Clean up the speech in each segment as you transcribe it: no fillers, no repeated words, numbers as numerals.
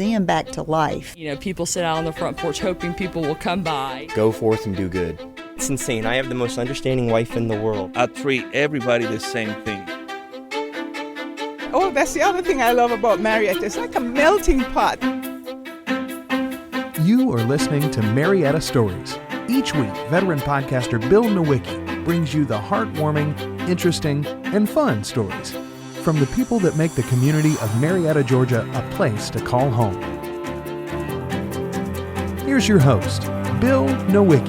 museum back to life. You know, people sit out on the front porch hoping people will come by. Go forth and do good. It's insane. I have the most understanding wife in the world. I treat everybody the same thing. Oh, that's the other thing I love about Marietta. It's like a melting pot. You are listening to Marietta Stories. Each week, veteran podcaster Bill Nowicki brings you the heartwarming, interesting, and fun stories from the people that make the community of Marietta, Georgia, a place to call home. Here's your host, Bill Nowicki.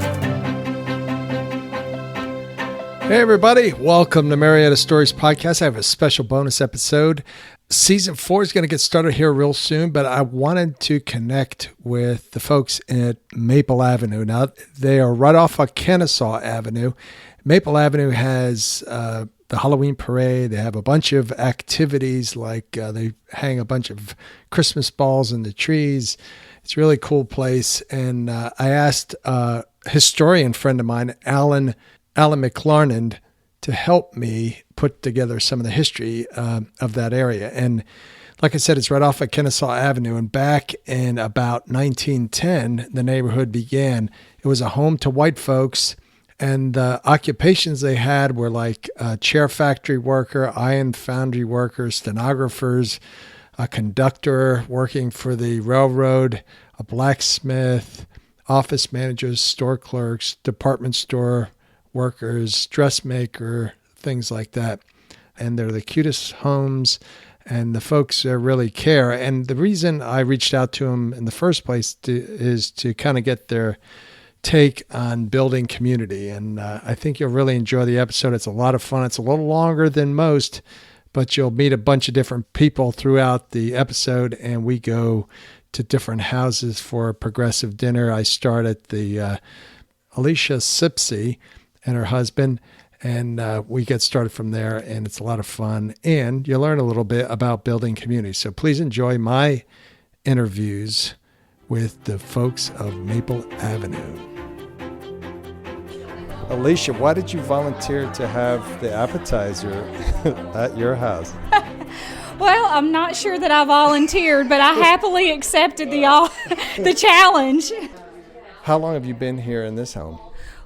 Hey everybody, welcome to Marietta Stories Podcast. I have a special bonus episode. Season 4 is going to get started here real soon, but I wanted to connect with the folks at Maple Avenue. Now, they are right off of Kennesaw Avenue. Maple Avenue has the Halloween parade. They have a bunch of activities, like they hang a bunch of Christmas balls in the trees. It's a really cool place. And I asked a historian friend of mine, Alan McLarnand, to help me put together some of the history of that area. And like I said, it's right off of Kennesaw Avenue. And back in about 1910, the neighborhood began. It was a home to white folks. And the occupations they had were like a chair factory worker, iron foundry workers, stenographers, a conductor working for the railroad, a blacksmith, office managers, store clerks, department store workers, dressmaker, things like that. And they're the cutest homes, and the folks really care. And the reason I reached out to them in the first place is to kind of get their take on building community. And I think you'll really enjoy the episode. It's a lot of fun. It's a little longer than most, but you'll meet a bunch of different people throughout the episode, and we go to different houses for a progressive dinner. I start at the Alicia Sipsey and her husband, and we get started from there, and it's a lot of fun, and you learn a little bit about building community. So please enjoy my interviews with the folks of Maple Avenue. Alicia, why did you volunteer to have the appetizer at your house? Well, I'm not sure that I volunteered, but I happily accepted the challenge. How long have you been here in this home?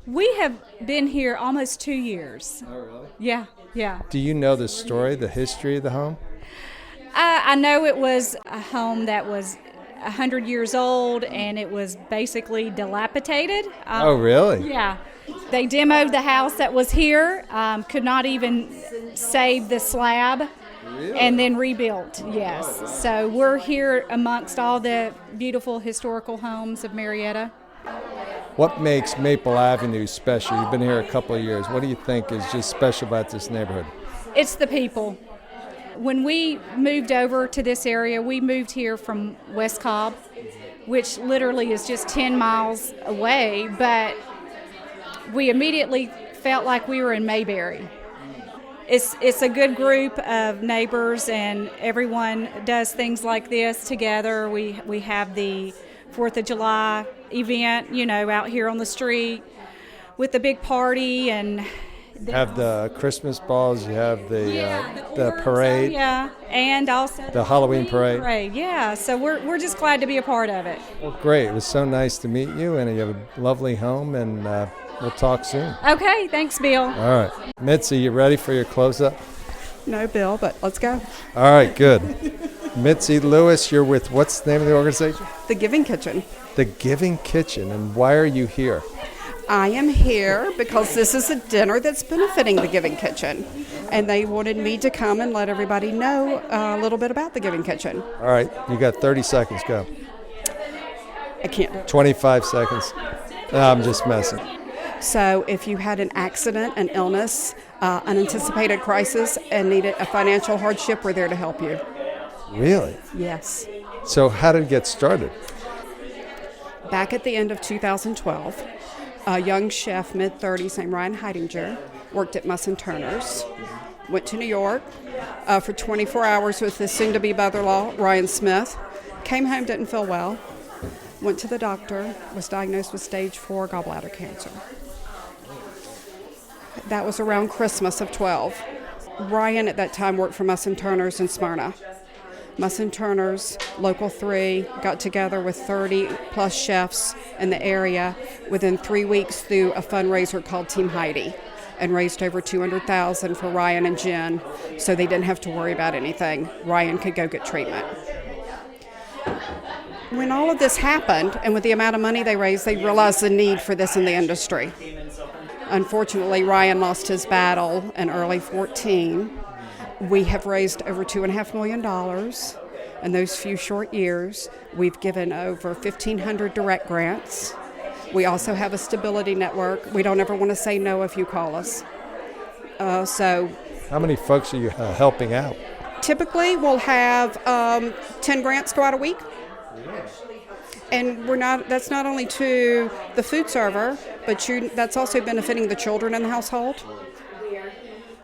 We have been here almost 2 years. Oh, really? Yeah. Do you know the story, the history of the home? I know it was a home that was 100 years old, and it was basically dilapidated. Oh, really? Yeah. They demoed the house that was here, could not even save the slab. Really? And then rebuilt, yes. Oh, wow. So we're here amongst all the beautiful historical homes of Marietta. What makes Maple Avenue special? You've been here a couple of years. What do you think is just special about this neighborhood? It's the people. When we moved over to this area, we moved here from West Cobb, which literally is just 10 miles away, but we immediately felt like we were in Mayberry. It's a good group of neighbors, and everyone does things like this together. We have the 4th of July event, out here on the street with the big party, and have the Christmas balls. You have the parade. Yeah, and also the Halloween parade. Yeah, so we're just glad to be a part of it. Well, great. It was so nice to meet you, and you have a lovely home, and we'll talk soon. Okay, thanks, Bill. All right. Mitzi, you ready for your close-up? No, Bill, but let's go. All right, good. Mitzi Lewis, you're with, what's the name of the organization? The Giving Kitchen. The Giving Kitchen. And why are you here? I am here because this is a dinner that's benefiting the Giving Kitchen, and they wanted me to come and let everybody know a little bit about the Giving Kitchen. All right, you got 30 seconds, go. I can't do it. 25 seconds. No, I'm just messing. So if you had an accident, an illness, unanticipated crisis, and needed a financial hardship, we're there to help you. Really? Yes. So how did it get started? Back at the end of 2012, a young chef, mid-30s, named Ryan Heidinger, worked at Muss & Turner's, went to New York for 24 hours with his soon-to-be brother-in-law, Ryan Smith, came home, didn't feel well, went to the doctor, was diagnosed with stage 4 gallbladder cancer. That was around Christmas of 12. Ryan at that time worked for Muss & Turner's in Smyrna. Muss & Turner's, Local 3, got together with 30-plus chefs in the area within 3 weeks through a fundraiser called Team Heidi, and raised over $200,000 for Ryan and Jen, so they didn't have to worry about anything. Ryan could go get treatment. When all of this happened, and with the amount of money they raised, they realized the need for this in the industry. Unfortunately, Ryan lost his battle in early 2014. We have raised over $2.5 million in those few short years. We've given over 1,500 direct grants. We also have a stability network. We don't ever want to say no if you call us. How many folks are you helping out? Typically, we'll have 10 grants go out a week. And that's not only to the food server, but that's also benefiting the children in the household.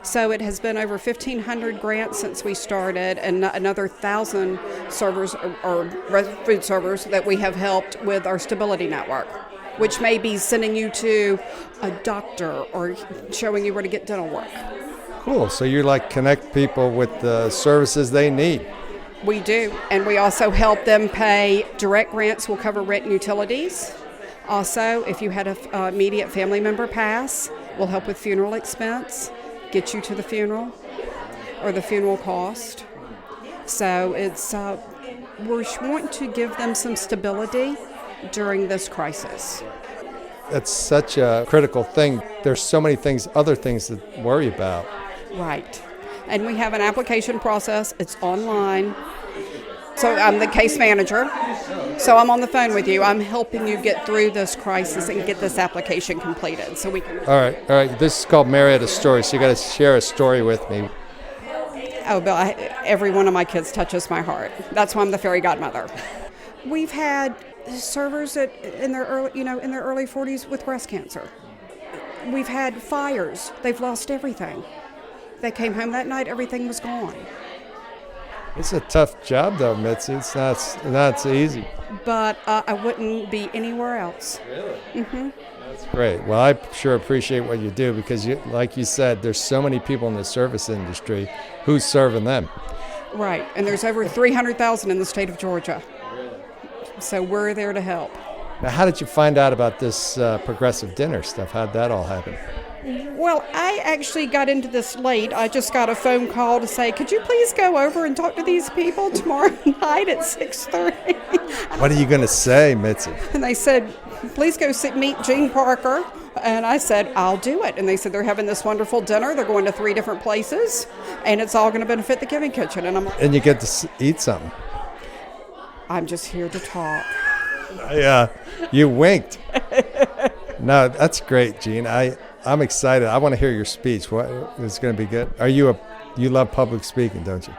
So it has been over 1,500 grants since we started, and another 1,000 servers or food servers that we have helped with our stability network, which may be sending you to a doctor or showing you where to get dental work. Cool. So you connect people with the services they need. We do, and we also help them pay. Direct grants will cover rent and utilities. Also, if you had an immediate family member pass, we'll help with funeral expense, get you to the funeral or the funeral cost. So it's we're wanting to give them some stability during this crisis. That's such a critical thing. There's so many other things to worry about. Right. And we have an application process. It's online. So I'm the case manager. So I'm on the phone with you. I'm helping you get through this crisis and get this application completed so we can... All right. This is called Marietta Stories, so you got to share a story with me. Oh, Bill, every one of my kids touches my heart. That's why I'm the fairy godmother. We've had servers in their early 40s with breast cancer. We've had fires. They've lost everything. They came home that night, everything was gone. It's a tough job, though, Mitzi. It's not so easy. But I wouldn't be anywhere else. Really? Mm-hmm. That's great. Well, I sure appreciate what you do because, like you said, there's so many people in the service industry. Who's serving them? Right, and there's over 300,000 in the state of Georgia. Really? So we're there to help. Now, how did you find out about this progressive dinner stuff? How'd that all happen? Well, I actually got into this late. I just got a phone call to say, could you please go over and talk to these people tomorrow night at 6:30? What are you going to say, Mitzi? And they said, please go meet Gene Parker. And I said, I'll do it. And they said they're having this wonderful dinner. They're going to 3 different places, and it's all going to benefit the Giving Kitchen. And I'm like, and you get to eat something. I'm just here to talk. Yeah, you winked. No, that's great, Gene. I'm excited. I want to hear your speech. It's going to be good. You love public speaking, don't you?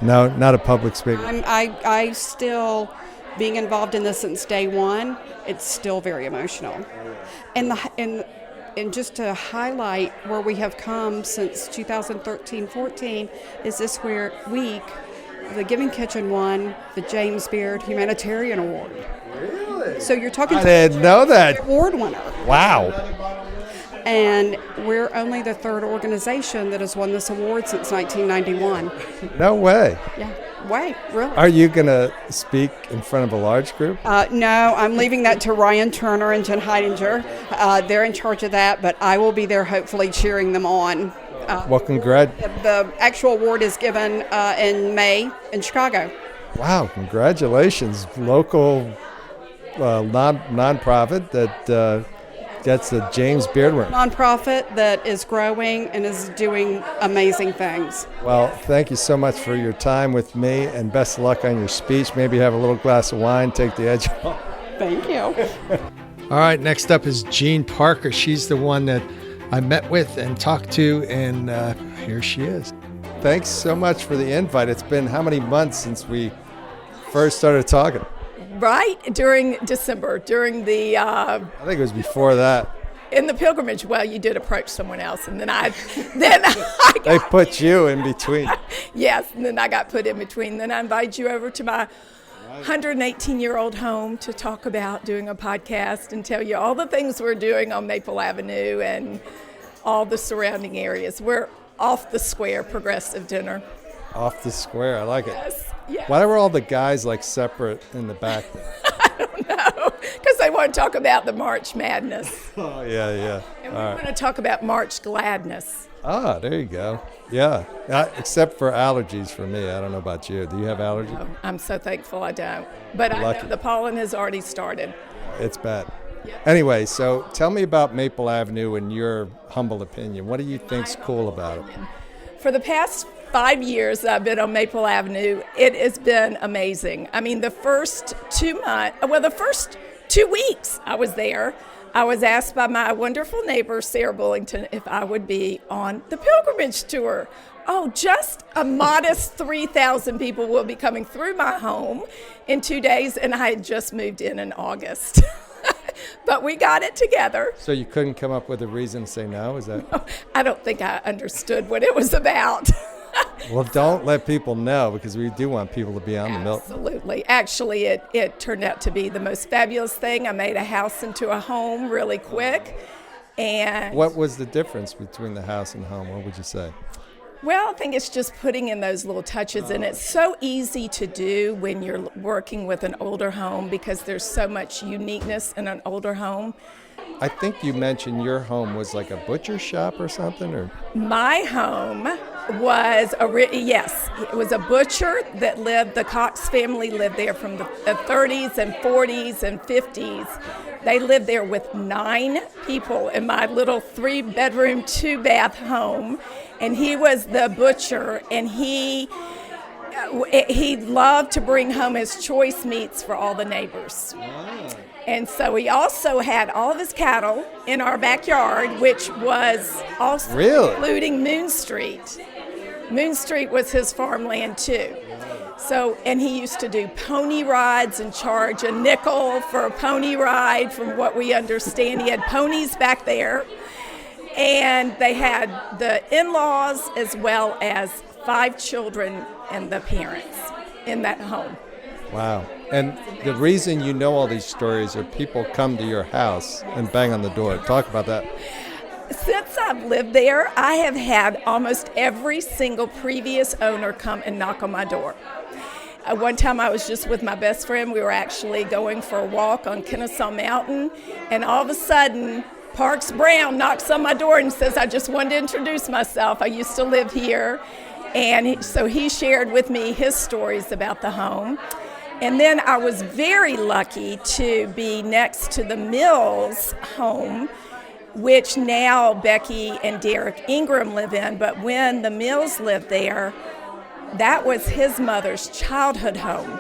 No, not a public speaker. I still, being involved in this since day one, it's still very emotional. And just to highlight where we have come since 2013-14 is this week, the Giving Kitchen won the James Beard Humanitarian Award. Really? So you're talking I didn't know that. Award winner. Wow. And we're only the 3rd organization that has won this award since 1991. No way. Yeah, really. Are you going to speak in front of a large group? No, I'm leaving that to Ryan Turner and Jen Heidinger. They're in charge of that, but I will be there hopefully cheering them on. Well, congrats. The actual award is given in May in Chicago. Wow, congratulations. Local non-profit that gets the James Beard Award. Nonprofit that is growing and is doing amazing things. Well, thank you so much for your time with me, and best of luck on your speech. Maybe have a little glass of wine, take the edge off. Thank you. All right, next up is Jean Parker. She's the one that I met with and talked to, and here she is. Thanks so much for the invite. It's been how many months since we first started talking? Right, during December, during the... I think it was before that. In the pilgrimage. Well, you did approach someone else, and then I They put you in between. Yes, and then I got put in between. Then I invited you over to my 118-year-old home to talk about doing a podcast and tell you all the things we're doing on Maple Avenue and all the surrounding areas. We're off the square progressive dinner. Off the square. I like it. Yes. Why were all the guys like separate in the back there? No, because they want to talk about the March Madness. Oh, yeah. And we want to talk about March Gladness. Ah, there you go. Yeah. Except for allergies for me. I don't know about you. Do you have allergies? Oh, I'm so thankful I don't. But I know the pollen has already started. It's bad. Anyway, so tell me about Maple Avenue in your humble opinion. What do you think's cool about it? For the past 5 years I've been on Maple Avenue, it has been amazing. I mean, the first 2 weeks I was there, I was asked by my wonderful neighbor, Sarah Bullington, if I would be on the pilgrimage tour. Oh, just a modest 3,000 people will be coming through my home in 2 days, and I had just moved in August. But we got it together. So you couldn't come up with a reason to say no? Is that? No, I don't think I understood what it was about. Well, don't let people know, because we do want people to be on the milk. Absolutely. Actually, it turned out to be the most fabulous thing. I made a house into a home really quick. And what was the difference between the house and home? What would you say? Well, I think it's just putting in those little touches, and it's so easy to do when you're working with an older home because there's so much uniqueness in an older home. I think you mentioned your home was like a butcher shop or something, or? My home was yes, it was a butcher that lived. The Cox family lived there from the 30s and 40s and 50s. They lived there with 9 people in my little 3-bedroom, 2-bath home. And he was the butcher, and he loved to bring home his choice meats for all the neighbors. And so he also had all of his cattle in our backyard, which was also including Moon Street. Moon Street was his farmland too. So, and he used to do pony rides and charge a nickel for a pony ride, from what we understand. He had ponies back there. And they had the in-laws as well as 5 children and the parents in that home. Wow. And the reason you know all these stories are people come to your house and bang on the door. Talk about that. Since I've lived there, I have had almost every single previous owner come and knock on my door. One time I was just with my best friend. We were actually going for a walk on Kennesaw Mountain, and all of a sudden, Parks Brown knocks on my door and says, I just wanted to introduce myself. I used to live here. And so he shared with me his stories about the home. And then I was very lucky to be next to the Mills home, which now Becky and Derek Ingram live in. But when the Mills lived there, that was his mother's childhood home.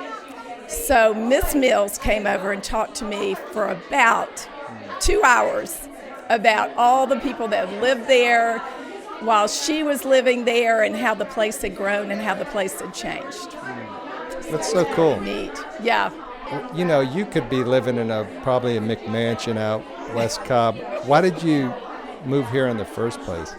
So Miss Mills came over and talked to me for about 2 hours about all the people that lived there while she was living there, and how the place had grown and how the place had changed. That's so cool. Neat. Yeah. You know, you could be living in probably a McMansion out West Cobb. Why did you move here in the first place?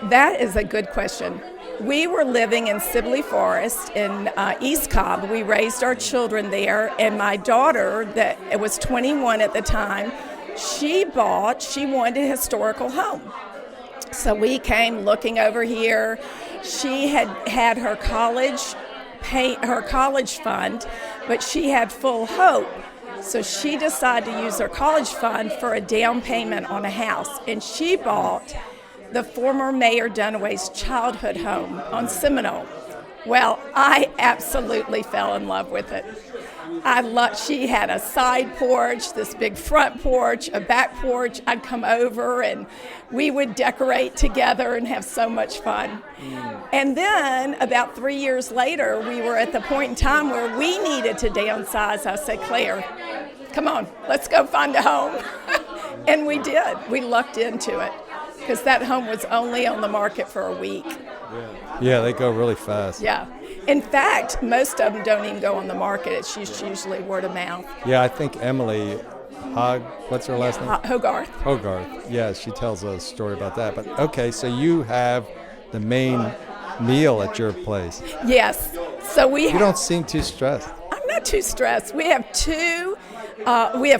That is a good question. We were living in Sibley Forest in East Cobb. We raised our children there, and my daughter, that was 21 at the time, she wanted a historical home. So we came looking over here. She had her college fund, but she had full hope. So she decided to use her college fund for a down payment on a house, and she bought the former Mayor Dunaway's childhood home on Seminole. Well, I absolutely fell in love with it. She had a side porch, this big front porch, a back porch. I'd come over and we would decorate together and have so much fun. And then about 3 years later, we were at the point in time where we needed to downsize. I said, Claire, come on, let's go find a home. And we did. We lucked into it because that home was only on the market for a week. Yeah, they go really fast. Yeah. In fact, most of them don't even go on the market. It's usually word of mouth. Yeah, I think Emily what's her last name? Hogarth. Hogarth. Yeah, she tells a story about that. But okay, so you have the main meal at your place. Yes. So you don't seem too stressed. I'm not too stressed. We have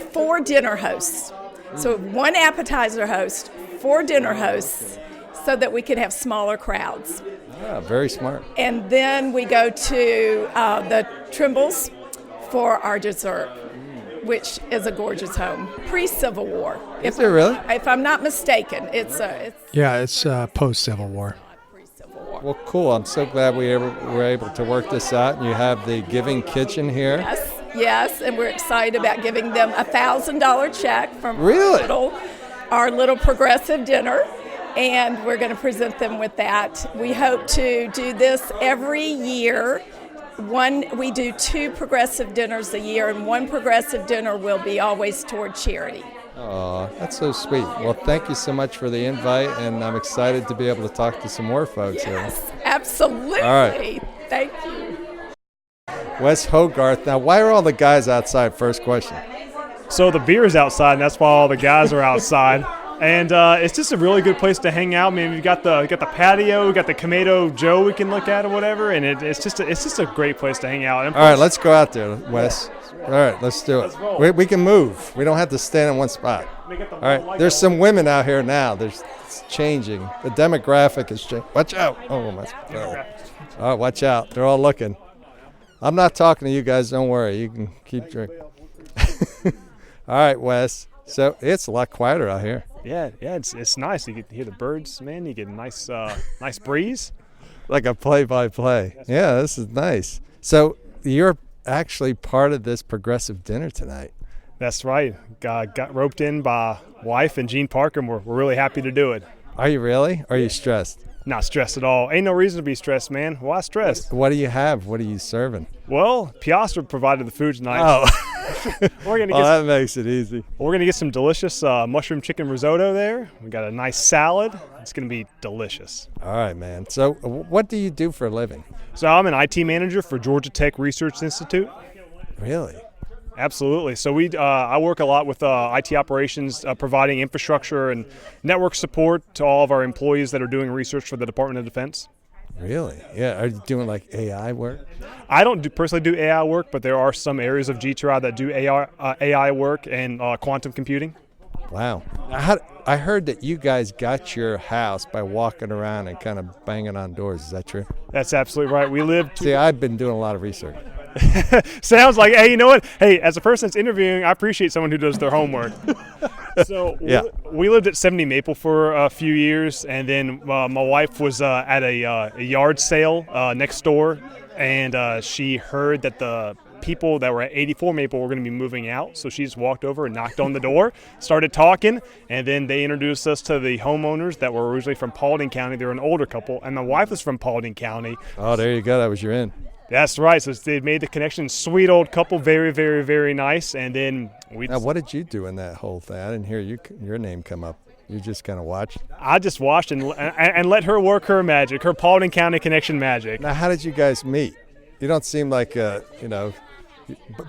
4 dinner hosts. So 1 appetizer host, 4 dinner hosts, so that we can have smaller crowds. Yeah, very smart. And then we go to the Trimbles for our dessert, which is a gorgeous home. Pre-Civil War. Is it really? If I'm not mistaken, it's post-Civil War. pre-Civil War. Well, cool. I'm so glad we were able to work this out. And you have the Giving Kitchen here. Yes, and we're excited about giving them a $1,000 check from Really? our little progressive dinner, and we're going to present them with that. We hope to do this every year. We do 2 progressive dinners a year, and 1 progressive dinner will be always toward charity. Oh, that's so sweet. Well, thank you so much for the invite, and I'm excited to be able to talk to some more folks here. Absolutely. All right. Thank you. Wes Hogarth. Now, why are all the guys outside? First question. So the beer is outside, and that's why all the guys are outside. And it's just a really good place to hang out. I mean, you got the patio, we got the Kamado Joe we can look at or whatever, and it's just a great place to hang out. And all right, let's go out there, Wes. All right, let's do it. We can move. We don't have to stand in one spot. All right, there's some women out here now. It's changing. The demographic is changing. Watch out. Oh, my God. All right, watch out. They're all looking. I'm not talking to you guys. Don't worry. You can keep drinking. All right, Wes. So it's a lot quieter out here. Yeah, it's nice. You get to hear the birds, man. You get a nice breeze. Like a play-by-play. Yeah, this is nice. So you're actually part of this progressive dinner tonight. That's right. Got roped in by wife and Gene Parker, and we're really happy to do it. Are you really? Are you stressed? Not stressed at all. Ain't no reason to be stressed, man. Why stress? What do you have? What are you serving? Well, Piastra provided the food tonight. Oh, that makes it easy. We're going to get some delicious mushroom chicken risotto there. We got a nice salad. It's going to be delicious. All right, man. So what do you do for a living? So I'm an IT manager for Georgia Tech Research Institute. Really? Absolutely. So I work a lot with IT operations, providing infrastructure and network support to all of our employees that are doing research for the Department of Defense. Really? Yeah. Are you doing like AI work? I don't personally do AI work, but there are some areas of GTRI that do AI work and quantum computing. Wow. I heard that you guys got your house by walking around and kind of banging on doors. Is that true? That's absolutely right. See, I've been doing a lot of research. Sounds like, hey, you know what? Hey, as a person that's interviewing, I appreciate someone who does their homework. So yeah. We lived at 70 Maple for a few years, and then my wife was at a yard sale next door, and she heard that the people that were at 84 Maple were going to be moving out, so she just walked over and knocked on the door, started talking, and then they introduced us to the homeowners that were originally from Paulding County. They were an older couple, and my wife was from Paulding County. Oh, there you go. That was your in. That's right. So they made the connection. Sweet old couple, very, very, very nice. And then Now, what did you do in that whole thing? I didn't hear your name come up. You just kind of watched? I just watched and let her work her magic, her Paulding County connection magic. Now, how did you guys meet? You don't seem like,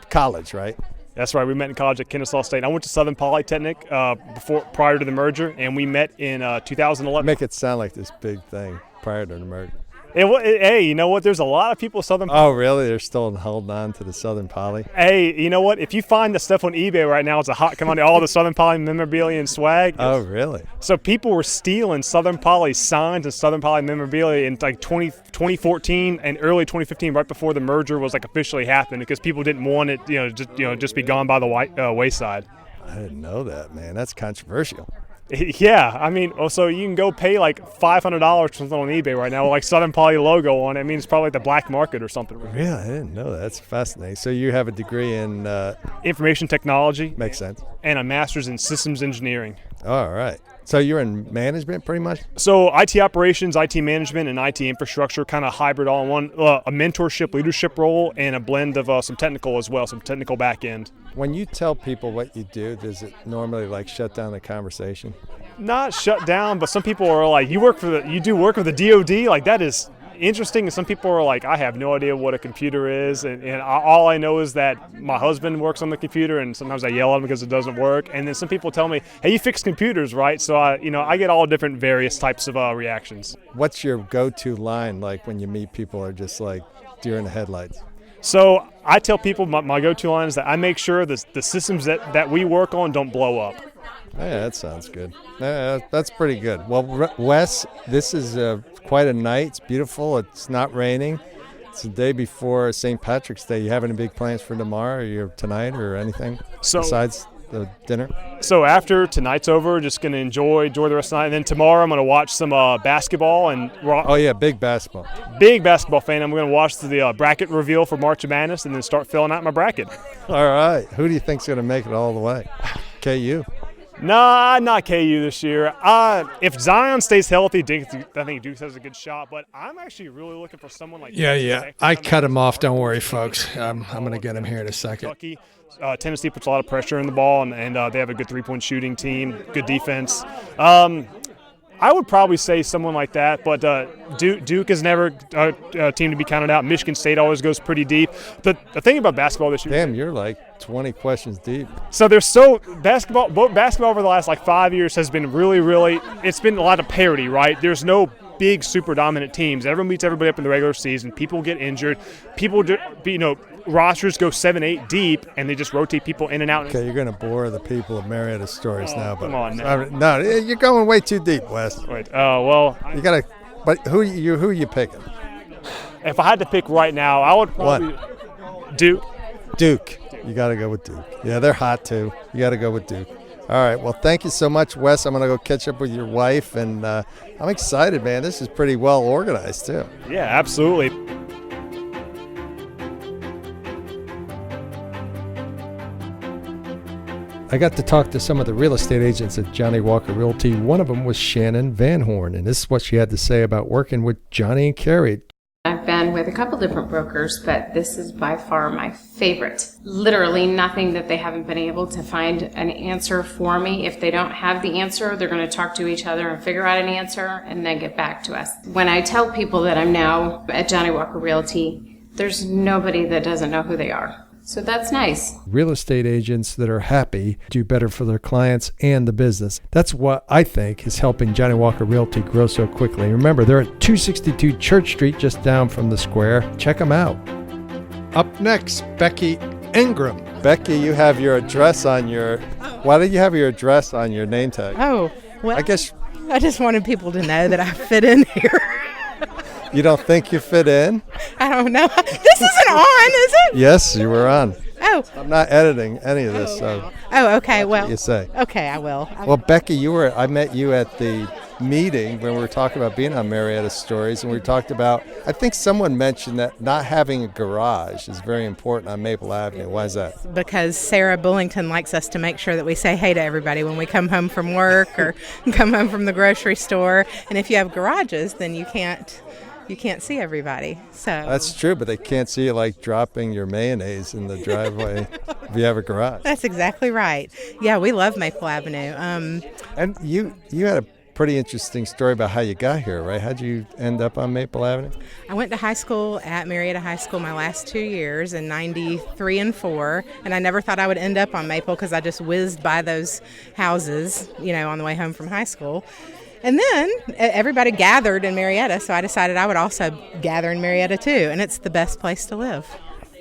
college, right? That's right. We met in college at Kennesaw State. I went to Southern Polytechnic prior to the merger, and we met in 2011. Make it sound like this big thing prior to the merger. Hey, you know what? There's a lot of people Southern. Oh, really? They're still holding on to the Southern Poly? Hey, you know what? If you find the stuff on eBay right now, it's a hot commodity. All the Southern Poly memorabilia and swag. Oh, really? So people were stealing Southern Poly signs and Southern Poly memorabilia in like 2014 and early 2015, right before the merger was like officially happening, because people didn't want it, just be gone by the wayside. I didn't know that, man. That's controversial. Yeah, I mean, so you can go pay like $500 for something on eBay right now with like Southern Poly logo on it. I mean, it's probably like the black market or something. Really? I didn't know that. That's fascinating. So you have a degree in information technology. Makes sense. And a master's in systems engineering. All right. So you're in management pretty much? So IT operations, IT management, and IT infrastructure, kind of hybrid all in one. A mentorship, leadership role, and a blend of some technical as well, some technical back end. When you tell people what you do, does it normally like shut down the conversation? Not shut down, but some people are like, you do work for the DOD? Like, that is interesting. And some people are like, I have no idea what a computer is, and all I know is that my husband works on the computer, and sometimes I yell at him because it doesn't work. And then some people tell me, hey, you fix computers, right? So I get all different various types of reactions. What's your go-to line like when you meet people are just like deer in the headlights? So I tell people my go-to line is that I make sure the systems that we work on don't blow up. Yeah, that sounds good. That's pretty good. Well, Wes, this is quite a night. It's beautiful. It's not raining. It's the day before St. Patrick's Day. You have any big plans for tomorrow or tonight or anything besides the dinner? So after tonight's over, just going to enjoy the rest of the night. And then tomorrow I'm going to watch some basketball. Oh, yeah, big basketball. Big basketball fan. I'm going to watch the bracket reveal for March Madness and then start filling out my bracket. All right. Who do you think's going to make it all the way? KU? Nah, not KU this year. If Zion stays healthy, I think Duke has a good shot. But I'm actually really looking for someone like Yeah. I cut him off. Don't worry, folks. I'm going to get him here in a second. Kentucky. Tennessee puts a lot of pressure in the ball, and they have a good three-point shooting team, good defense. I would probably say someone like that, but Duke is never a team to be counted out. Michigan State always goes pretty deep. The thing about basketball this year. Damn, you're like 20 questions deep. So basketball over the last 5 years has been really, it's been a lot of parity, right? There's no big super dominant teams. Everyone beats everybody up in the regular season. People get injured. Rosters go 7-8 deep, and they just rotate people in and out. Okay, you're going to bore the people of Marietta stories now. But come on now. No, you're going way too deep, Wes. Wait, you got to. But who are you picking? If I had to pick right now, I would probably Duke. Duke. You got to go with Duke. Yeah, they're hot too. You got to go with Duke. All right. Well, thank you so much, Wes. I'm going to go catch up with your wife, and I'm excited, man. This is pretty well organized too. Yeah, absolutely. I got to talk to some of the real estate agents at Johnnie Walker Realty. One of them was Shannon Van Horn, and this is what she had to say about working with Johnnie and Carrie. I've been with a couple different brokers, but this is by far my favorite. Literally nothing that they haven't been able to find an answer for me. If they don't have the answer, they're going to talk to each other and figure out an answer and then get back to us. When I tell people that I'm now at Johnnie Walker Realty, there's nobody that doesn't know who they are. So that's nice. Real estate agents that are happy do better for their clients and the business. That's what I think is helping Johnnie Walker Realty grow so quickly. Remember, they're at 262 Church Street, just down from the square. Check them out. Up next, Becky Ingram. Becky, you have your address on your... Why do you have your address on your name tag? Oh, well, I guess... I just wanted people to know that I fit in here. You don't think you fit in? I don't know. This isn't on, is it? Yes, you were on. Oh. I'm not editing any of this. Okay. Well, what you say. Okay, I will. Well, Becky, I met you at the meeting when we were talking about being on Marietta Stories, and we talked about, I think someone mentioned that not having a garage is very important on Maple Avenue. Why is that? Because Sarah Bullington likes us to make sure that we say hey to everybody when we come home from work or come home from the grocery store. And if you have garages, then you can't see everybody. So that's true, but they can't see you like dropping your mayonnaise in the driveway if you have a garage. That's exactly right. Yeah, we love Maple Avenue. And you had a pretty interesting story about how you got here, right? How'd you end up on Maple Avenue? I went to high school at Marietta High School my last 2 years in 93 and 4, and I never thought I would end up on Maple because I just whizzed by those houses, on the way home from high school. And then everybody gathered in Marietta, so I decided I would also gather in Marietta too, and it's the best place to live.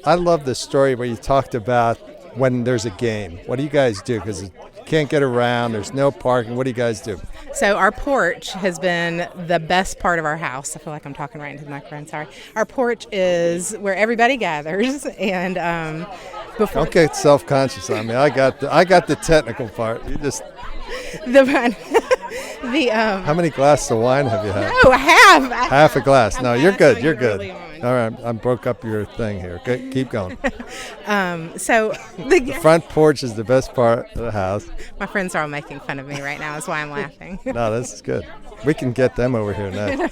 I love this story where you talked about when there's a game. What do you guys do? Because you can't get around, there's no parking. What do you guys do? So our porch has been the best part of our house. I feel like I'm talking right into the microphone, sorry. Our porch is where everybody gathers, and before... Don't get self-conscious on me. I got the technical part. You just... How many glasses of wine have you had? No, half a glass. No, you're good. You're good. All right, I broke up your thing here. Okay, keep going. So the front porch is the best part of the house. My friends are all making fun of me right now. That's why I'm laughing. No, this is good. We can get them over here now.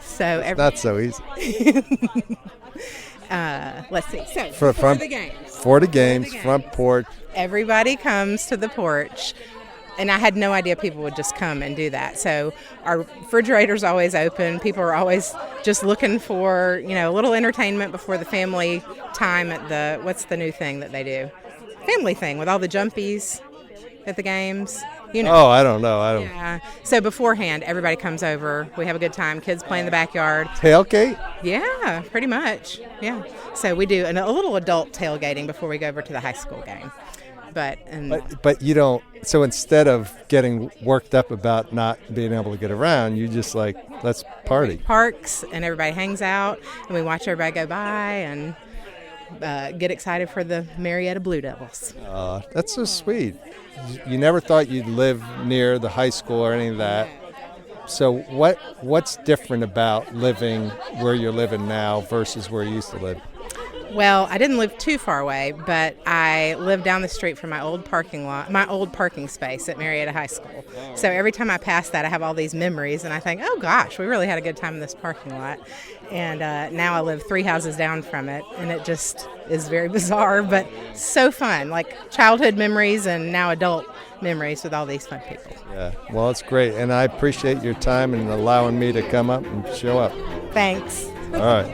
So not so easy. Let's see. So for the games, front porch. Everybody comes to the porch. And I had no idea people would just come and do that. So our refrigerator's always open. People are always just looking for, a little entertainment before the family time at what's the new thing that they do? Family thing with all the jumpies at the games. Oh, I don't know. Yeah. So beforehand, everybody comes over. We have a good time. Kids play in the backyard. Tailgate? Yeah, pretty much. Yeah. So we do a little adult tailgating before we go over to the high school game. But you don't. So instead of getting worked up about not being able to get around, you just like, let's party. Parks, and everybody hangs out, and we watch everybody go by and get excited for the Marietta Blue Devils. That's so sweet. You never thought you'd live near the high school or any of that. So what's different about living where you're living now versus where you used to live? Well, I didn't live too far away, but I lived down the street from my old parking space at Marietta High School. So every time I pass that, I have all these memories, and I think, oh gosh, we really had a good time in this parking lot. And now I live 3 houses down from it, and it just is very bizarre, but so fun, like childhood memories and now adult memories with all these fun people. Yeah, well, it's great, and I appreciate your time and allowing me to come up and show up. Thanks. All right.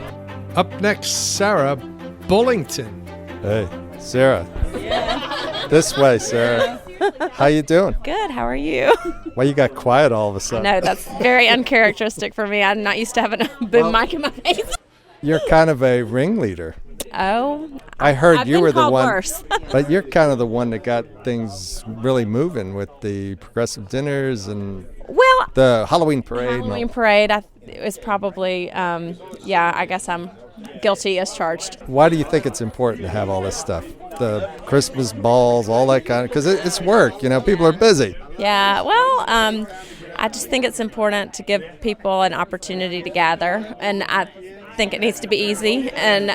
Up next, Sarah, Bullington. Hey, Sarah. Yeah. This way, Sarah. How you doing? Good. How are you? Well, you got quiet all of a sudden. No, that's very uncharacteristic for me. I'm not used to having a boom mic in my face. You're kind of a ringleader. Oh, I heard I've you been were the called one, worse. but you're kind of the one that got things really moving with the progressive dinners and the Halloween parade. Halloween parade. It was probably, I guess I'm guilty as charged. Why do you think it's important to have all this stuff? The Christmas balls, all that kind of, because it's work, people are busy. Yeah, well, I just think it's important to give people an opportunity to gather, and I think it needs to be easy. And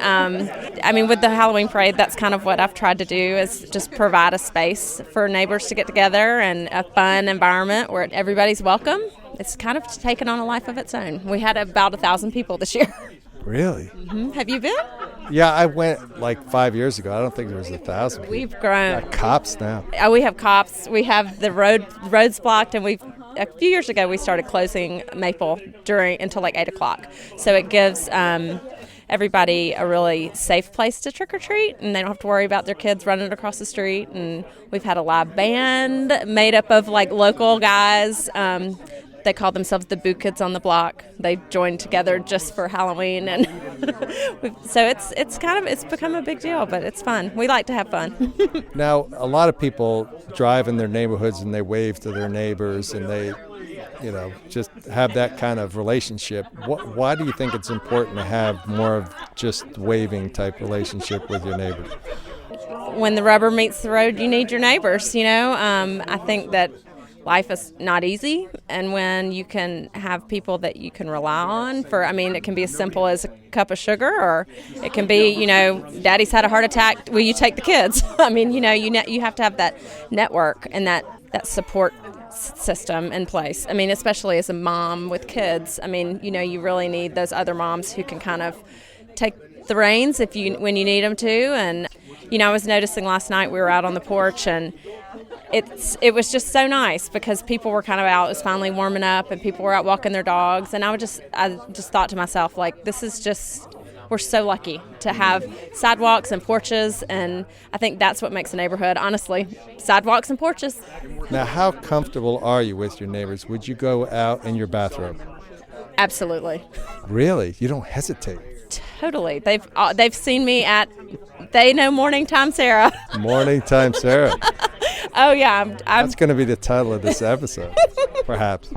with the Halloween parade, that's kind of what I've tried to do, is just provide a space for neighbors to get together and a fun environment where everybody's welcome. It's kind of taken on a life of its own. We had about 1,000 people this year. Really? Mm-hmm. Have you been? Yeah, I went like 5 years ago. I don't think there was 1,000 people. We've grown. Got cops now. Oh, we have cops. We have the roads blocked, and a few years ago we started closing Maple until like 8 o'clock. So it gives everybody a really safe place to trick or treat, and they don't have to worry about their kids running across the street. And we've had a live band made up of like local guys. They call themselves the Boo Kids on the Block. They joined together just for Halloween, and so it's become a big deal. But it's fun. We like to have fun. Now, a lot of people drive in their neighborhoods and they wave to their neighbors, and they, just have that kind of relationship. Why do you think it's important to have more of just waving type relationship with your neighbors? When the rubber meets the road, you need your neighbors. I think that life is not easy, and when you can have people that you can rely on it can be as simple as a cup of sugar, or it can be, daddy's had a heart attack, will you take the kids? You have to have that network and that support system in place. Especially as a mom with kids, you really need those other moms who can kind of take the reins when you need them to. And, I was noticing last night we were out on the porch, and it was just so nice because people were kind of out. It was finally warming up, and people were out walking their dogs. And I just thought to myself, like, we're so lucky to have sidewalks and porches, and I think that's what makes a neighborhood, honestly, sidewalks and porches. Now, how comfortable are you with your neighbors? Would you go out in your bathrobe? Absolutely. Really? You don't hesitate? Totally. They've seen me they know Morning Time Sarah. Morning Time Sarah. Oh, yeah. That's going to be the title of this episode, perhaps.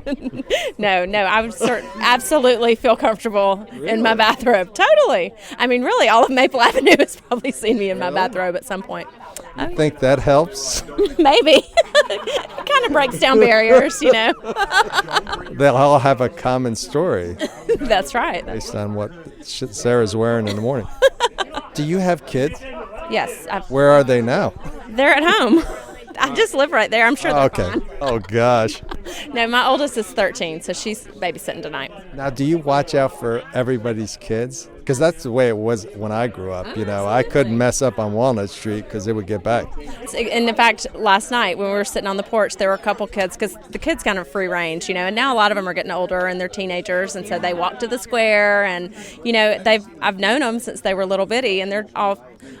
No, I would absolutely feel comfortable in my bathrobe. Totally. Really, all of Maple Avenue has probably seen me in my bathrobe at some point. You think that helps? Maybe. It kind of breaks down barriers, They'll all have a common story. That's right. Based on what Sarah's wearing in the morning. Do you have kids? Yes. Where are they now? They're at home. I just live right there. I'm sure they're fine. Oh, gosh. No, my oldest is 13, so she's babysitting tonight. Now, do you watch out for everybody's kids? Because that's the way it was when I grew up. I couldn't mess up on Walnut Street because it would get back. And in fact, last night when we were sitting on the porch, there were a couple kids, because the kids kind of free range, and now a lot of them are getting older and they're teenagers, and so they walk to the square, and I've known them since they were little bitty, and they're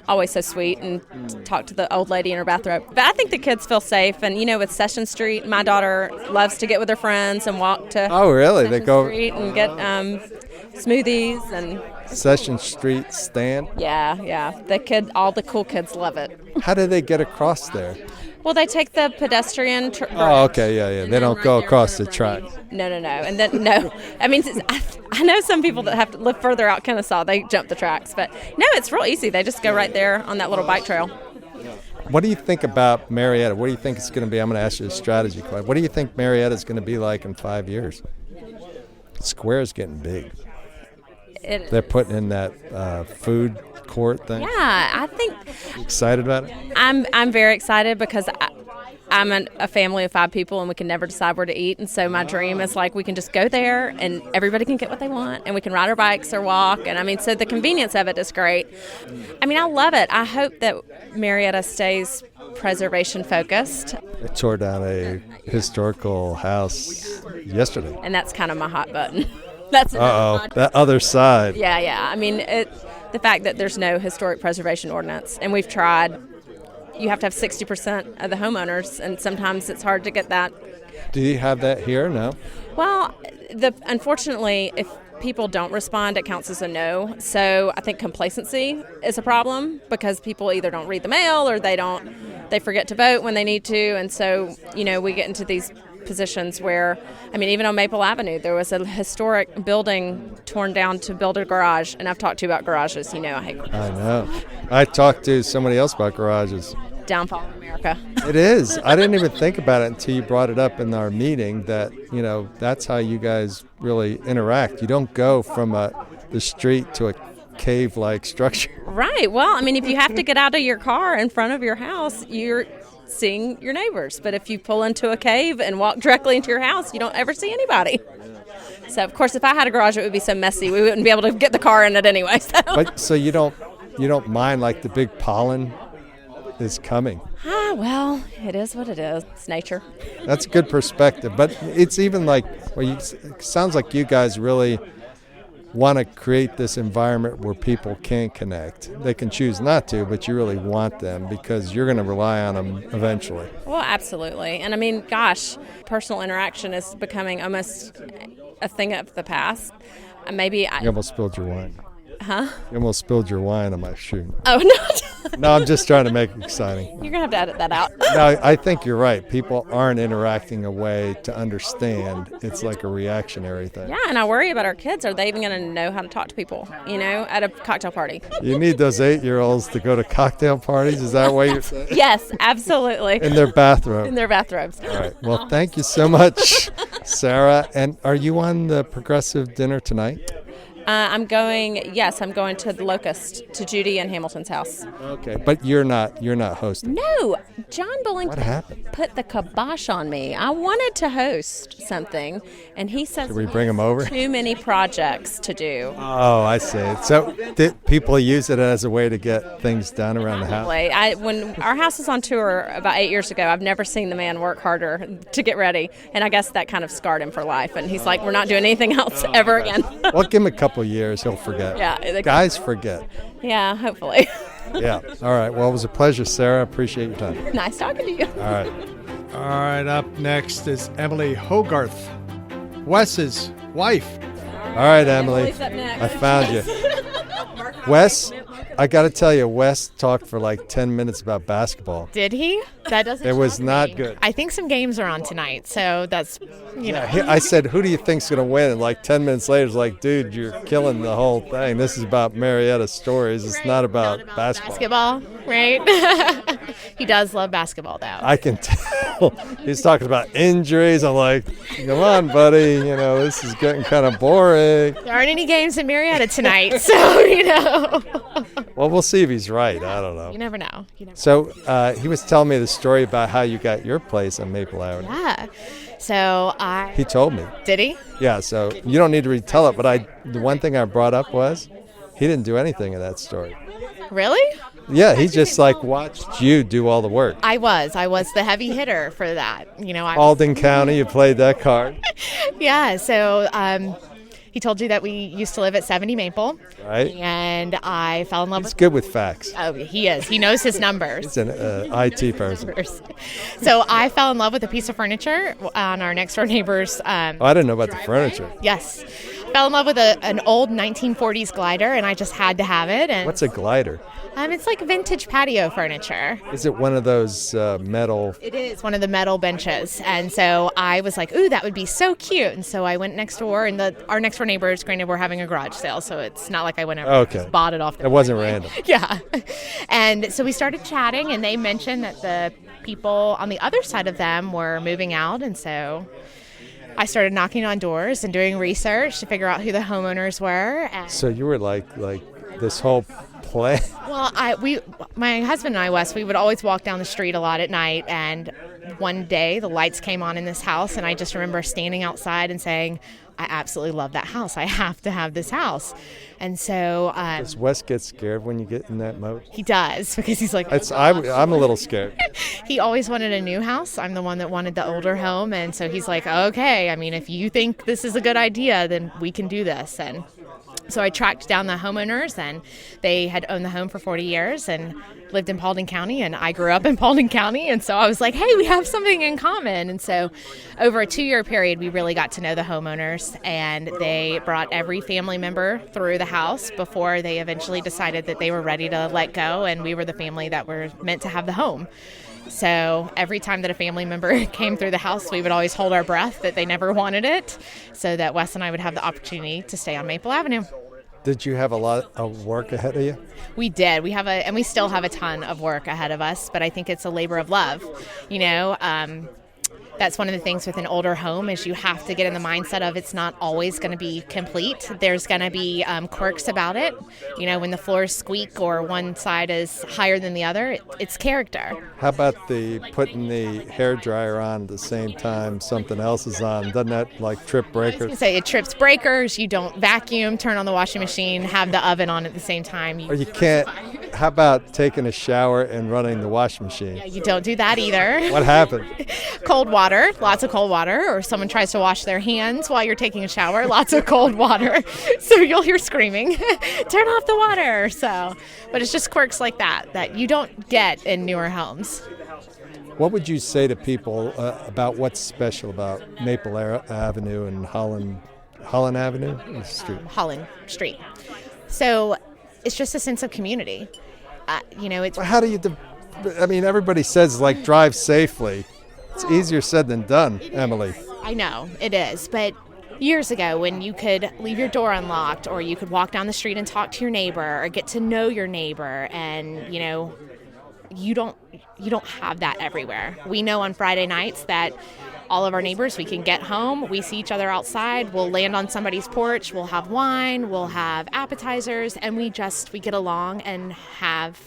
always so sweet and talk to the old lady in her bathrobe. But I think the kids feel safe, and with Session Street, my daughter loves to get with her friends and walk to Session Street and get smoothies, and Session Street stand? Yeah. All the cool kids love it. How do they get across there? Well, they take the pedestrian. Oh, okay, yeah. They don't go across the track. No. And then, no. I mean, I know some people that have to live further out Kennesaw, they jump the tracks. But no, it's real easy. They just go right there on that little bike trail. What do you think about Marietta? What do you think it's going to be? I'm going to ask you a strategy question. What do you think Marietta is going to be like in 5 years? Square's getting big. They're putting in that food court thing. Yeah, I think. Excited about it? I'm very excited because I'm a family of 5 people and we can never decide where to eat. And so my dream is like we can just go there and everybody can get what they want and we can ride our bikes or walk. And I mean, so the convenience of it is great. I mean, I love it. I hope that Marietta stays preservation focused. They tore down a historical house yesterday. And that's kind of my hot button. That's that other side. Yeah. I mean, the fact that there's no historic preservation ordinance, and we've tried. You have to have 60% of the homeowners, and sometimes it's hard to get that. Do you have that here? No. Well, unfortunately, if people don't respond, it counts as a no. So I think complacency is a problem because people either don't read the mail or they forget to vote when they need to, and so we get into these positions where, I mean, even on Maple Avenue, there was a historic building torn down to build a garage, and I've talked to you about garages. I hate garages. I know. I talked to somebody else about garages. Downfall of America. It is. I didn't even think about it until you brought it up in our meeting that, that's how you guys really interact. You don't go from the street to a cave-like structure. Right. Well, I mean, if you have to get out of your car in front of your house, you're seeing your neighbors. But if you pull into a cave and walk directly into your house, you don't ever see anybody. So, of course, if I had a garage, it would be so messy. We wouldn't be able to get the car in it anyway. So you don't mind like the big pollen is coming? Well, it is what it is. It's nature. That's a good perspective. But it's even like, it sounds like you guys really want to create this environment where people can connect. They can choose not to, but you really want them because you're going to rely on them eventually. Well, absolutely. And I mean, gosh, personal interaction is becoming almost a thing of the past. You almost spilled your wine. Huh? You almost spilled your wine on my shoe. Oh, no. No, I'm just trying to make it exciting. You're going to have to edit that out. No, I think you're right. People aren't interacting a way to understand. It's like a reactionary thing. Yeah, and I worry about our kids. Are they even going to know how to talk to people, at a cocktail party? You need those 8-year-olds to go to cocktail parties? Is that what you're saying? Yes, absolutely. In their bathrobe. In their bathrobes. All right. Well, thank you so much, Sarah. And are you on the Progressive dinner tonight? I'm going to the Locust, to Judy and Hamilton's house. Okay, but you're not hosting. No, John Bullington What happened? Put the kibosh on me. I wanted to host something, and he says Should we bring him over? Too many projects to do. Oh, I see. So did people use it as a way to get things done around the house? When our house was on tour about 8 years ago, I've never seen the man work harder to get ready, and I guess that kind of scarred him for life. And he's like, we're not doing anything else ever again. Well, give him a couple years, he'll forget. Yeah, guys forget. Yeah, hopefully. Yeah. All right. Well, it was a pleasure, Sarah. Appreciate your time. Nice talking to you. All right. Up next is Emily Hogarth, Wes's wife. All right, Emily. I found you. Wes, I got to tell you, Wes talked for like 10 minutes about basketball. Did he? That doesn't. It was not good. I think some games are on tonight, so that's, I said, who do you think's going to win? And like 10 minutes later, it's like, dude, you're killing the whole thing. This is about Marietta stories. It's not about basketball. Right? He does love basketball, though. I can tell. He's talking about injuries. I'm like, come on, buddy. This is getting kind of boring. There aren't any games in Marietta tonight, so, Well, we'll see if he's right. I don't know. You never know. So he was telling me the story about how you got your place on Maple Ave. Yeah. So He told me. Did he? Yeah, so you don't need to retell it, but the one thing I brought up was he didn't do anything in that story. Really? Yeah, he just watched you do all the work. I was the heavy hitter for that. Alden County, you played that card. Yeah, so he told you that we used to live at 70 Maple. Right. And I fell in love with... He's good with facts. Oh, he is. He knows his numbers. He's an IT person. So I fell in love with a piece of furniture on our next door neighbor's... I didn't know about the furniture. Yes. Fell in love with an old 1940s glider, and I just had to have it. And What's a glider? It's like vintage patio furniture. Is it one of those metal? It is one of the metal benches. And so I was like, ooh, that would be so cute. And so I went next door, and our next door neighbors, granted, were having a garage sale, so it's not like I went over and just bought it off. It wasn't random. Yeah. And so we started chatting, and they mentioned that the people on the other side of them were moving out. And so I started knocking on doors and doing research to figure out who the homeowners were. And So you were like this whole plan? Well, my husband and I, Wes, we would always walk down the street a lot at night, and one day the lights came on in this house, and I just remember standing outside and saying, I absolutely love that house. I have to have this house. And so Does Wes get scared when you get in that mode? He does, because he's like, I'm a little scared. He always wanted a new house. I'm the one that wanted the older home. And so he's like, okay, I mean, if you think this is a good idea, then we can do this. And so I tracked down the homeowners, and they had owned the home for 40 years and lived in Paulding County, and I grew up in Paulding County. And so I was like, hey, we have something in common. And so over a 2-year period, we really got to know the homeowners, and they brought every family member through the house before they eventually decided that they were ready to let go, and we were the family that were meant to have the home. So every time that a family member came through the house, we would always hold our breath that they never wanted it, so that Wes and I would have the opportunity to stay on Maple Avenue. Did you have a lot of work ahead of you? We did. And we still have a ton of work ahead of us, but I think it's a labor of love. That's one of the things with an older home is you have to get in the mindset of it's not always going to be complete. There's going to be quirks about it. When the floors squeak or one side is higher than the other, it's character. How about putting the hair dryer on at the same time something else is on? Doesn't that trip breakers? I was going to say it trips breakers. You don't vacuum, turn on the washing machine, have the oven on at the same time. Or you can't. How about taking a shower and running the washing machine? Yeah, you don't do that either. What happened? Cold water, lots of cold water, or someone tries to wash their hands while you're taking a shower, lots of cold water. So you'll hear screaming, turn off the water. But it's just quirks like that you don't get in newer homes. What would you say to people about what's special about Maple Avenue and Holland Avenue? Holland Street. So it's just a sense of community. It's. How do you? Everybody says drive safely. It's easier said than done, Emily. I know it is, but years ago when you could leave your door unlocked, or you could walk down the street and talk to your neighbor, or get to know your neighbor, and you don't have that everywhere. We know on Friday nights that all of our neighbors, we can get home, we see each other outside, we'll land on somebody's porch, we'll have wine, we'll have appetizers, and we get along and have,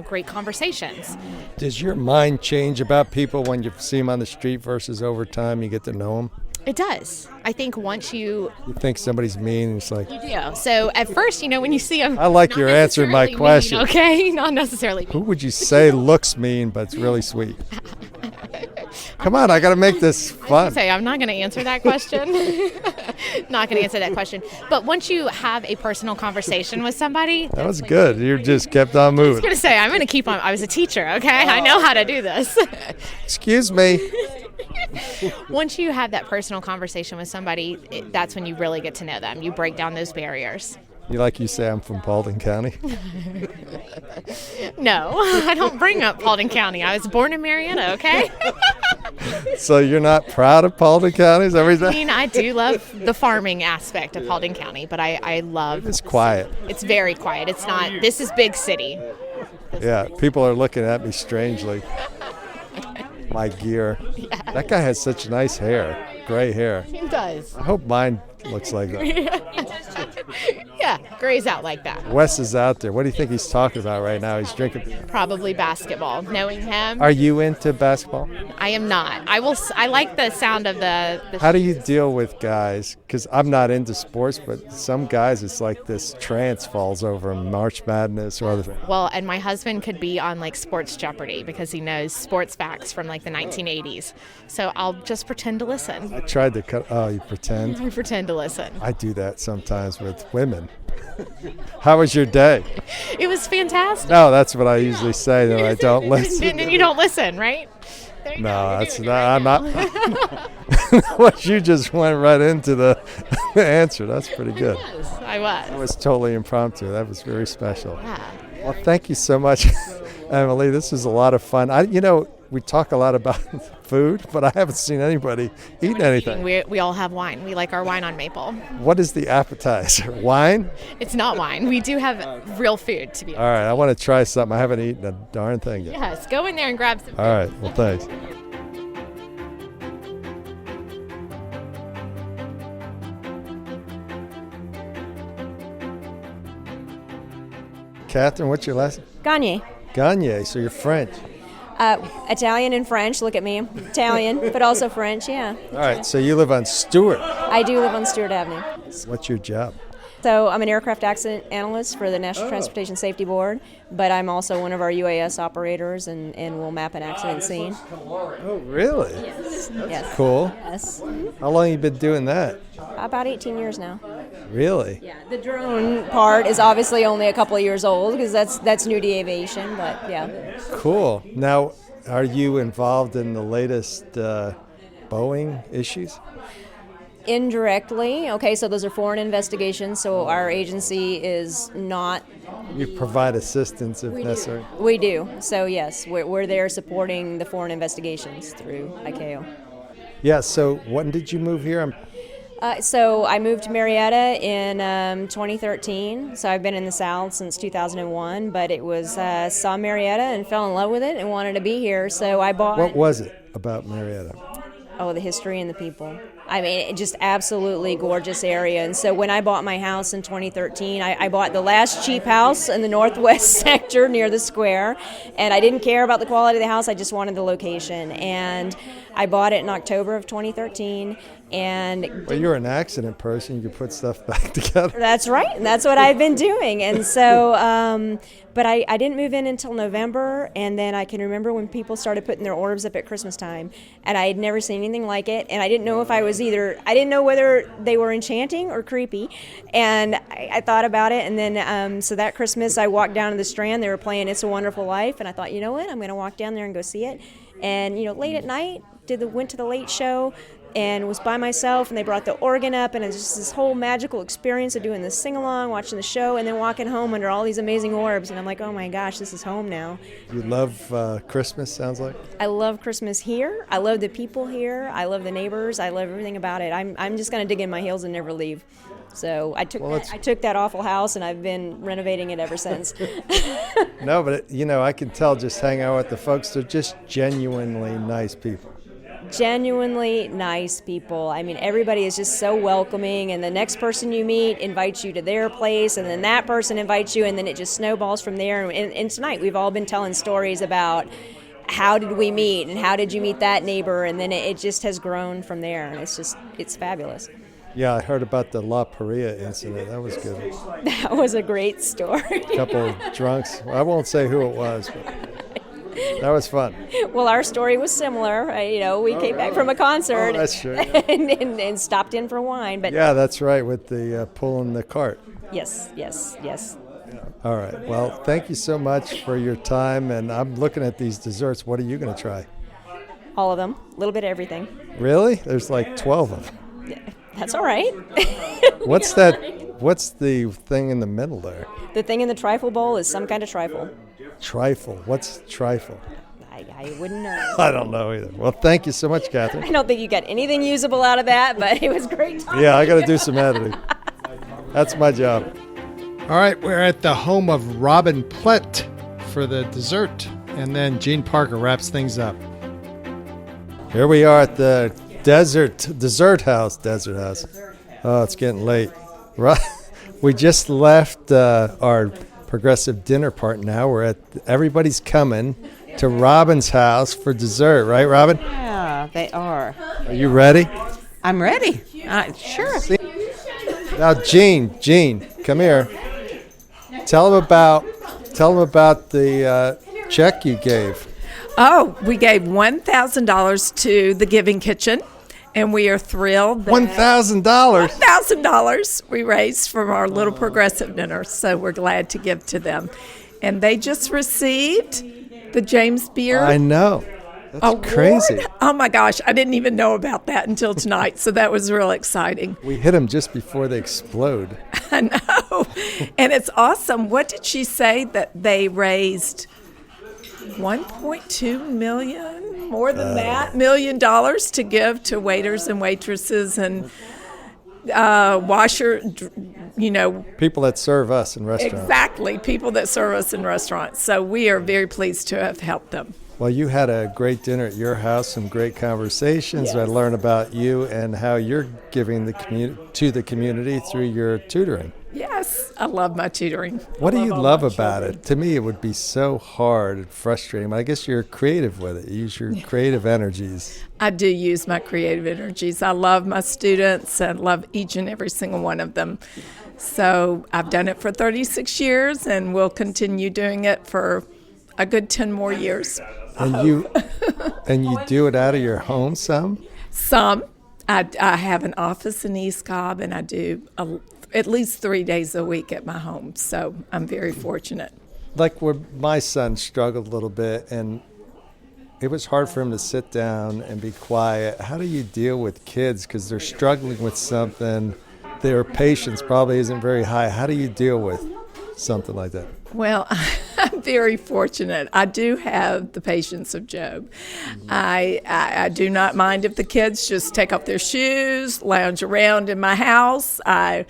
great conversations. Does your mind change about people when you see them on the street versus over time you get to know them? It does. I think once you think somebody's mean, it's like... You do. So at first, when you see them... I like your answer to my question. Mean, okay? Not necessarily mean. Who would you say looks mean but it's really sweet? Come on, I got to make this fun. I'm not going to answer that question. Not going to answer that question. But once you have a personal conversation with somebody... That was good. You just kept on moving. I was going to say, I'm going to keep on... I was a teacher, okay? I know how to do this. Excuse me. Once you have that personal conversation with somebody, that's when you really get to know them. You break down those barriers. You say I'm from Paulding County? No, I don't bring up Paulding County. I was born in Marietta, okay? So you're not proud of Paulding County? Is that what you're saying? I do love the farming aspect of Paulding County, but I love... It's quiet. It's very quiet. It's not... This is big city. Yeah, people are looking at me strangely. My gear. Yeah. That guy has such nice hair, gray hair. He does. I hope mine looks like that. Yeah, grays out like that. Wes is out there. What do you think he's talking about right now? He's drinking. Probably basketball. Knowing him. Are you into basketball? I am not. I like the sound of the How do you deal with guys? Because I'm not into sports, but some guys, it's like this trance falls over them, March Madness or other things. Well, and my husband could be on Sports Jeopardy because he knows sports facts from the 1980s. So I'll just pretend to listen. I tried to cut. Oh, you pretend? I pretend to listen. I do that sometimes with women. How was your day? It was fantastic. No, that's what I usually say, that I don't listen. And you don't listen, right? No, that's not. I'm not. What you just went right into the answer. That's pretty good. I was. It was totally impromptu. That was very special. Yeah. Well, thank you so much, Emily. This was a lot of fun. We talk a lot about food, but I haven't seen anybody eating anything. We all have wine. We like our wine on Maple. What is the appetizer? Wine? It's not wine. We do have real food, to be honest. All right, I want to try something. I haven't eaten a darn thing yet. Yes, go in there and grab some food. All right, well, thanks. Catherine, what's your last name? Gagne. Gagne, so you're French. Italian and French. Look at me. Italian, but also French, yeah. All right, so you live on Stewart. I do live on Stewart Avenue. What's your job? So I'm an aircraft accident analyst for the National Transportation Safety Board, but I'm also one of our UAS operators and will map an accident scene. Oh, really? Yes. That's cool. Yes. How long have you been doing that? About 18 years now. Really? Yeah. The drone part is obviously only a couple of years old because that's new to aviation, but yeah. Cool. Now, are you involved in the latest Boeing issues? Indirectly. Okay, so those are foreign investigations, so our agency is not... You provide assistance if necessary? We do. So yes, we're there supporting the foreign investigations through ICAO. Yeah, so when did you move here? So I moved to Marietta in 2013. So I've been in the South since 2001, but it was saw Marietta and fell in love with it and wanted to be here. So I bought. What was it about Marietta? Oh, the history and the people. I mean, just absolutely gorgeous area. And so when I bought my house in 2013, I bought the last cheap house in the northwest sector near the square. And I didn't care about the quality of the house. I just wanted the location. And I bought it in October of 2013. And well, you're an accident person. You can put stuff back together. That's right. And that's what I've been doing. And so, but I didn't move in until November. And then I can remember when people started putting their orbs up at Christmas time. And I had never seen anything like it. And I didn't know if I didn't know whether they were enchanting or creepy. And I thought about it. And then, so that Christmas, I walked down to the Strand. They were playing It's a Wonderful Life. And I thought, you know what? I'm going to walk down there and go see it. And, late at night, went to the late show and was by myself, and they brought the organ up, and it was just this whole magical experience of doing this sing-along, watching the show, and then walking home under all these amazing orbs. And I'm like, oh my gosh, this is home now. You love Christmas, sounds like? I love Christmas here. I love the people here. I love the neighbors. I love everything about it. I'm just going to dig in my heels and never leave. So I took that awful house, and I've been renovating it ever since. No, but I can tell just hanging out with the folks, they're just genuinely nice people. Genuinely nice people. I mean, everybody is just so welcoming, and the next person you meet invites you to their place, and then that person invites you, and then it just snowballs from there. And tonight we've all been telling stories about how did we meet, and how did you meet that neighbor, and then it just has grown from there, and it's fabulous. Yeah, I heard about the La Paria incident. That was good. That was a great story. A couple of drunks. I won't say who it was, but that was fun. Well, our story was similar. We came back from a concert that's true. and stopped in for wine. But yeah, that's right, with the pulling the cart. Yes. All right. Well, thank you so much for your time. And I'm looking at these desserts. What are you going to try? All of them. A little bit of everything. Really? There's like 12 of them. Yeah, that's all right. What's that? What's the thing in the middle there? The thing in the trifle bowl is some kind of trifle. Trifle? What's trifle? I wouldn't know. I don't know either. Well, thank you so much, Catherine. I don't think you got anything usable out of that, but it was great talking. Yeah, I got to do some editing. That's my job. All right, we're at the home of Robin Plett for the dessert, and then Gene Parker wraps things up. Here we are at the dessert house. Oh, it's getting late. Right. We just left our progressive dinner part. Now we're at everybody's coming to Robin's house for dessert, right, Robin? Yeah, they are. Are you ready? I'm ready. Sure. Now, Gene, come here. Tell them about the check you gave. Oh, we gave $1,000 to the Giving Kitchen, and we are thrilled. $1,000? $1,000 we raised from our little progressive dinner, so we're glad to give to them. And they just received the James Beard. I know. That's crazy. Oh my gosh, I didn't even know about that until tonight, so that was real exciting. We hit them just before they explode. I know, and it's awesome. What did she say that they raised? 1.2 million, more than that, $1 million to give to waiters and waitresses and people that serve us in restaurants. Exactly, people that serve us in restaurants. So we are very pleased to have helped them. Well, you had a great dinner at your house, some great conversations. Yes. I learned about you and how you're giving to the community through your tutoring. Yes, I love my tutoring. What do you love about it? To me, it would be so hard and frustrating. But I guess you're creative with it. You use your creative energies. I do use my creative energies. I love my students. I love each and every single one of them. So I've done it for 36 years, and we'll continue doing it for a good 10 more years. And you do it out of your home some? Some. I have an office in East Cobb, and I do at least 3 days a week at my home. So I'm very fortunate. Like where my son struggled a little bit, and it was hard for him to sit down and be quiet. How do you deal with kids because they're struggling with something? Their patience probably isn't very high. How do you deal with something like that? Well, I'm very fortunate. I do have the patience of Job. I do not mind if the kids just take off their shoes, lounge around in my house. I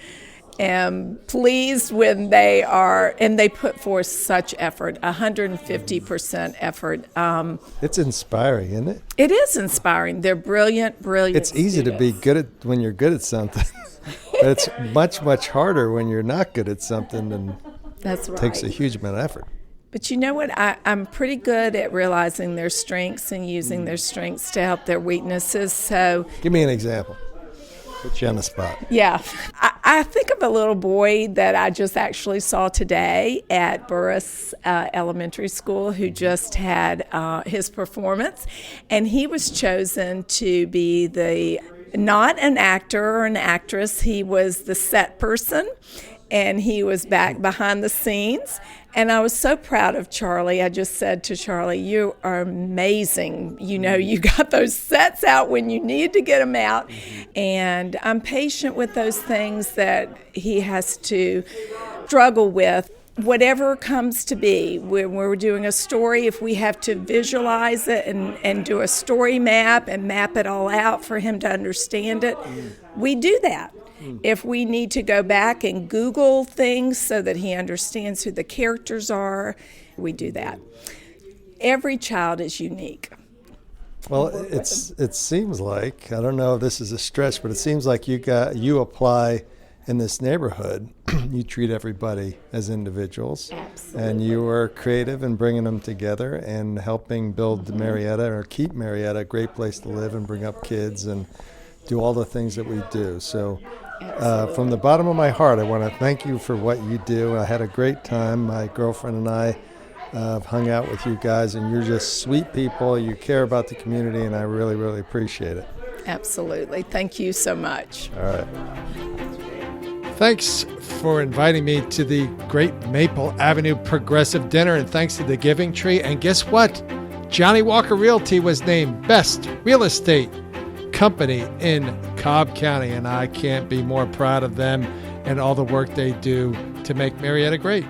am pleased when they are, and they put forth such effort, 150% effort. It's inspiring, isn't it? It is inspiring. They're brilliant. It's easy to be good at when you're good at something. But it's much, much harder when you're not good at something, and that's right. It takes a huge amount of effort. But you know what? I'm pretty good at realizing their strengths and using their strengths to help their weaknesses. So, give me an example. Put you on the spot. Yeah. I think of a little boy that I just actually saw today at Burris Elementary School who just had his performance, and he was chosen to be not an actor or an actress. He was the set person, and he was back behind the scenes. And I was so proud of Charlie. I just said to Charlie, you are amazing. You know, you got those sets out when you need to get them out. And I'm patient with those things that he has to struggle with. Whatever comes to be, when we're doing a story, if we have to visualize it and do a story map and map it all out for him to understand it, we do that. If we need to go back and Google things so that he understands who the characters are, we do that. Every child is unique. Well, it seems like, I don't know if this is a stretch, but it seems like you apply in this neighborhood. You treat everybody as individuals. Absolutely. And you are creative in bringing them together and helping build Marietta, or keep Marietta a great place to live and bring up kids and do all the things that we do. So from the bottom of my heart, I want to thank you for what you do. I had a great time. My girlfriend and I hung out with you guys, and you're just sweet people. You care about the community, and I really, really appreciate it. Absolutely. Thank you so much. All right. Thanks for inviting me to the great Maple Avenue Progressive Dinner, and thanks to the Giving Tree. And guess what? Johnnie Walker Realty was named Best Real Estate Company in Cobb County, and I can't be more proud of them and all the work they do to make Marietta great.